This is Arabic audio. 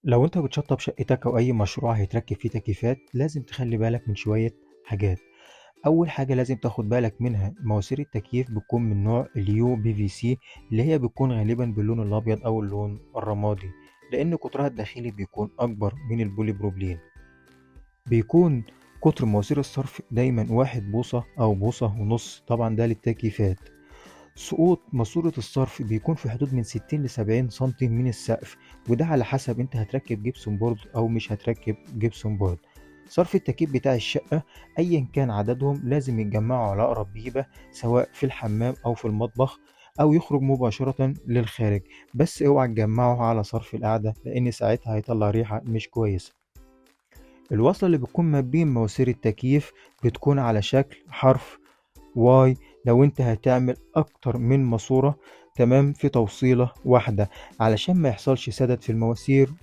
لو انت بتشطب شقتك او اي مشروع هيتركب فيه تكييفات لازم تخلي بالك من شوية حاجات. اول حاجة لازم تاخد بالك منها مواسير التكييف بتكون من نوع اليو بي في سي اللي هي بتكون غالبا باللون الابيض او اللون الرمادي، لان قطرها الداخلي بيكون اكبر من البولي بروبلين. بيكون قطر مواسير الصرف دايما 1 بوصة او بوصة ونص، طبعا ده للتكييفات. سقوط ماسورة الصرف بيكون في حدود من 60 ل 70 سنتي من السقف، وده على حسب انت هتركب جبسون بورد او مش هتركب جبسون بورد. صرف التكييف بتاع الشقة ايا كان عددهم لازم يتجمعوا على اقرب بيبة، سواء في الحمام او في المطبخ، او يخرج مباشرة للخارج. بس اوعى تجمعه على صرف القعدة لان ساعتها هيطلع ريحة مش كويسة. الوصلة اللي بتكون ما بين مواسير التكييف بتكون على شكل حرف واي لو انت هتعمل اكتر من ماسورة، تمام، في توصيلة واحدة، علشان ما يحصلش سدد في المواسير